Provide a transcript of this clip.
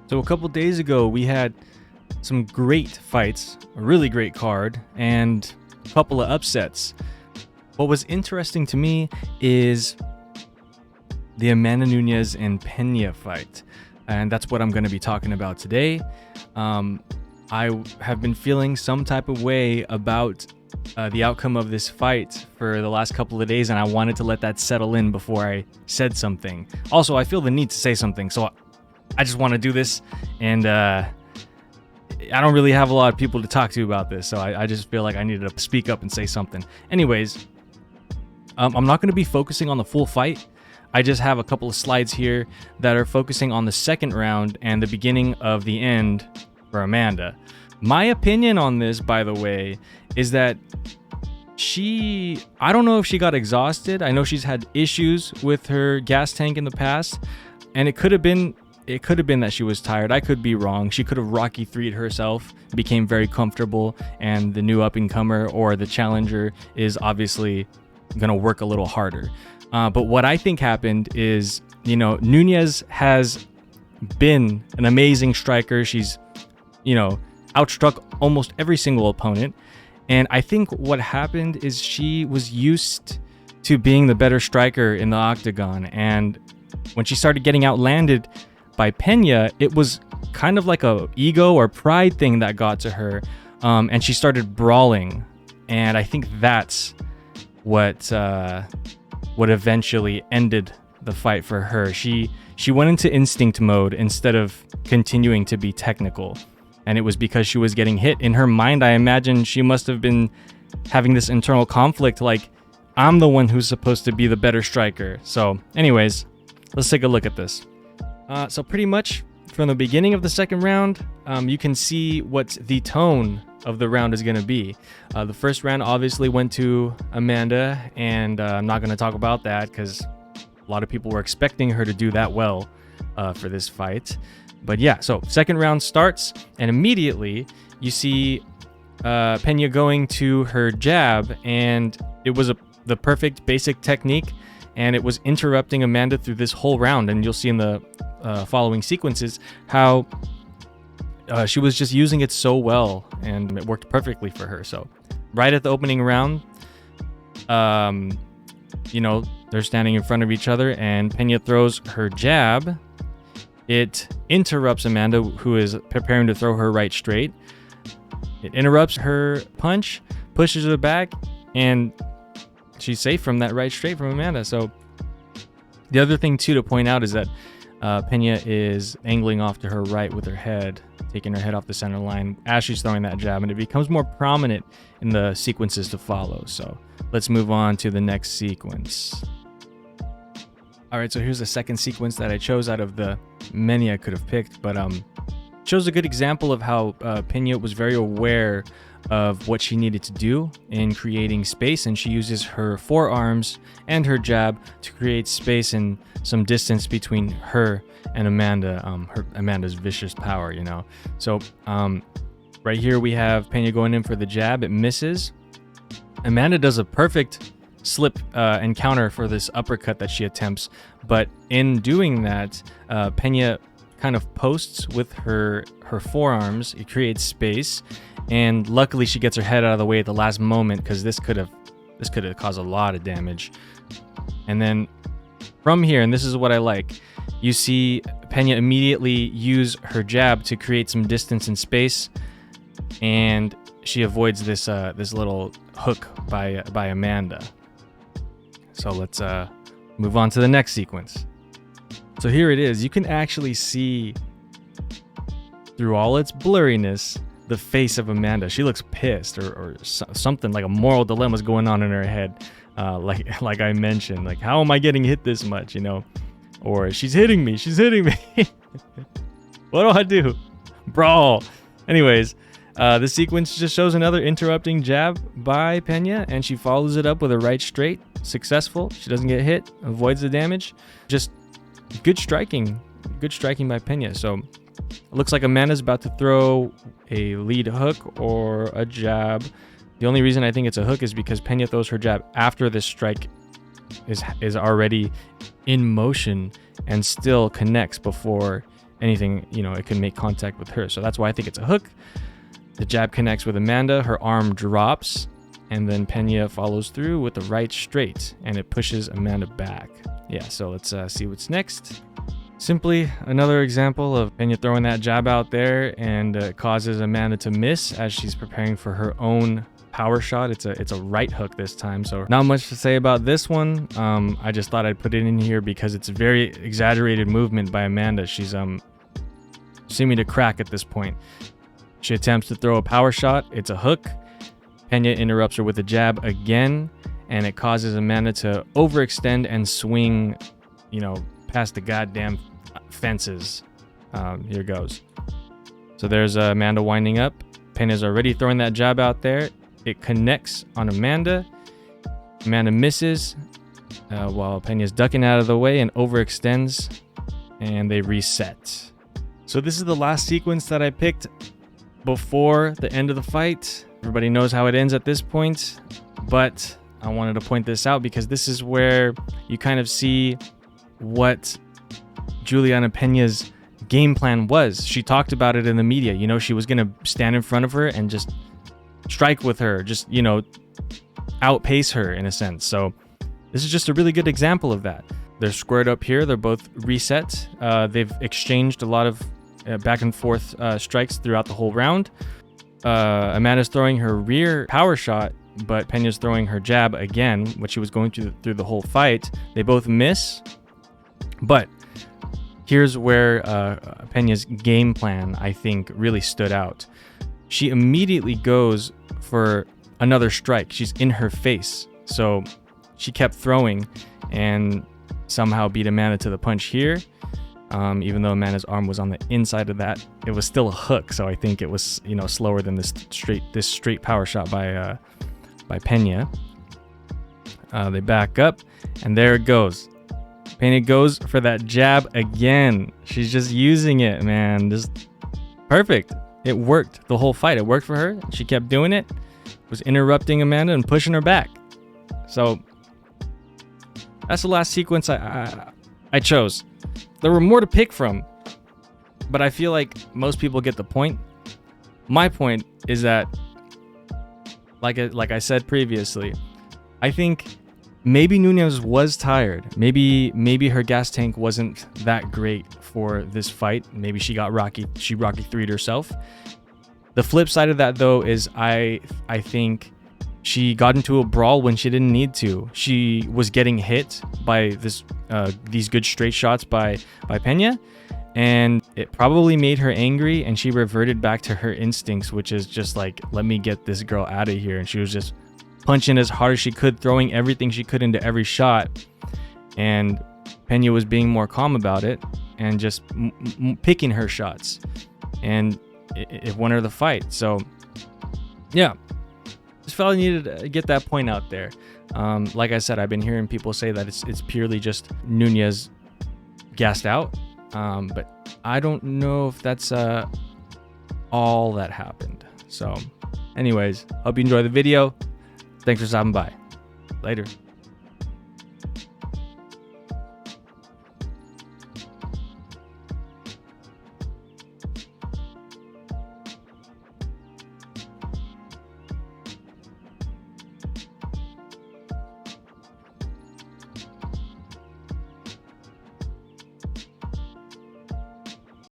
So a couple days ago, we had some great fights, a really great card, and a couple of upsets. What was interesting to me is the Amanda Nunes and Pena fight, and that's what I'm going to be talking about today. I have been feeling some type of way about the outcome of this fight for the last couple of days, and I wanted to let that settle in before I said something. Also, I feel the need to say something, so I just want to do this, and I don't really have a lot of people to talk to about this, so I just feel like I needed to speak up and say something. Anyways, I'm not going to be focusing on the full fight. I just have a couple of slides here that are focusing on the second round and the beginning of the end for Amanda. My opinion on this, by the way, is that I don't know if she got exhausted. I know she's had issues with her gas tank in the past, and it could have been that she was tired. I could be wrong. She could have Rocky 3'd herself, became very comfortable, and the new up-and-comer or the challenger is obviously going to work a little harder. But what I think happened is, Nunes has been an amazing striker. She's, outstruck almost every single opponent. And I think what happened is she was used to being the better striker in the octagon. And when she started getting outlanded by Pena, it was kind of like a ego or pride thing that got to her. And she started brawling. And I think that's what eventually ended the fight for her. She went into instinct mode instead of continuing to be technical. And it was because she was getting hit. In her mind, I imagine she must have been having this internal conflict, like, I'm the one who's supposed to be the better striker. So anyways, let's take a look at this. So pretty much from the beginning of the second round, you can see what the tone of the round is going to be. The first round obviously went to Amanda, and I'm not going to talk about that because a lot of people were expecting her to do that well for this fight. But yeah, so second round starts, and immediately you see Pena going to her jab, and it was the perfect basic technique, and it was interrupting Amanda through this whole round. And you'll see in the following sequences how she was just using it so well, and it worked perfectly for her. So right at the opening round, they're standing in front of each other, and Pena throws her jab. It interrupts Amanda, who is preparing to throw her right straight. It interrupts her punch, pushes her back, and she's safe from that right straight from Amanda. So the other thing, too, to point out is that Pena is angling off to her right with her head, taking her head off the center line as she's throwing that jab, and it becomes more prominent in the sequences to follow. So let's move on to the next sequence. All right, so here's the second sequence that I chose out of the many I could have picked, but shows a good example of how Pena was very aware of what she needed to do in creating space, and she uses her forearms and her jab to create space and some distance between her and Amanda, Amanda's vicious power, So right here we have Pena going in for the jab. It misses. Amanda does a perfect slip and counter for this uppercut that she attempts, but in doing that, Pena kind of posts with her forearms. It creates space, and luckily she gets her head out of the way at the last moment, because this could have caused a lot of damage. And then from here, and this is what I like, you see Pena immediately use her jab to create some distance and space, and she avoids this little hook by Amanda. So let's move on to the next sequence. So here it is. You can actually see through all its blurriness the face of Amanda. She looks pissed, or something like a moral dilemma is going on in her head. Like I mentioned, like, how am I getting hit this much, Or she's hitting me. What do I do? Brawl. Anyways, this sequence just shows another interrupting jab by Pena, and she follows it up with a right straight. Successful. She doesn't get hit, avoids the damage. Just good striking by Pena. So it looks like Amanda's about to throw a lead hook or a jab. The only reason I think it's a hook is because Pena throws her jab after this strike is already in motion and still connects before anything, you know, it can make contact with her. So that's why I think it's a hook. The jab connects with Amanda, her arm drops, and then Pena follows through with the right straight, and it pushes Amanda back. Yeah, so let's see what's next. Simply another example of Pena throwing that jab out there, and causes Amanda to miss as she's preparing for her own power shot. It's a right hook this time, so not much to say about this one. I just thought I'd put it in here because it's a very exaggerated movement by Amanda. She's seeming to crack at this point. She attempts to throw a power shot. It's a hook. Pena interrupts her with a jab again, and it causes Amanda to overextend and swing, you know, past the goddamn fences. Here goes. So there's Amanda winding up. Pena's already throwing that jab out there. It connects on Amanda. Amanda misses while Pena's ducking out of the way and overextends, and they reset. So this is the last sequence that I picked before the end of the fight. Everybody knows how it ends at this point, but I wanted to point this out because this is where you kind of see what Julianna Pena's game plan was. She talked about it in the media. You know, she was going to stand in front of her and just strike with her, just, you know, outpace her in a sense. So this is just a really good example of that. They're squared up here. They're both reset. They've exchanged a lot of back and forth strikes throughout the whole round. Amanda's throwing her rear power shot, but Pena's throwing her jab again, which she was going through the whole fight. They both miss, but here's where Pena's game plan, I think, really stood out. She immediately goes for another strike. She's in her face, so she kept throwing and somehow beat Amanda to the punch here. Even though Amanda's arm was on the inside of that, it was still a hook. So I think it was, you know, slower than this straight power shot by Pena. They back up, and there it goes. Pena goes for that jab again. She's just using it, man. Just perfect. It worked the whole fight. It worked for her. She kept doing it. Was interrupting Amanda and pushing her back. So that's the last sequence I chose. There were more to pick from, but I feel like most people get the point. My point is that, like I said previously, I think maybe Nunes was tired. Maybe her gas tank wasn't that great for this fight. Maybe she Rocky 3'd herself. The flip side of that, though, is I think she got into a brawl when she didn't need to. She was getting hit by these good straight shots by Pena, and it probably made her angry, and she reverted back to her instincts, which is just like, let me get this girl out of here. And she was just punching as hard as she could, throwing everything she could into every shot, and Pena was being more calm about it and just picking her shots, and it won her the fight. So yeah, just felt I needed to get that point out there. Like I said, I've been hearing people say that it's purely just Nunes gassed out, but I don't know if that's all that happened. So anyways, hope you enjoy the video. Thanks for stopping by. Later.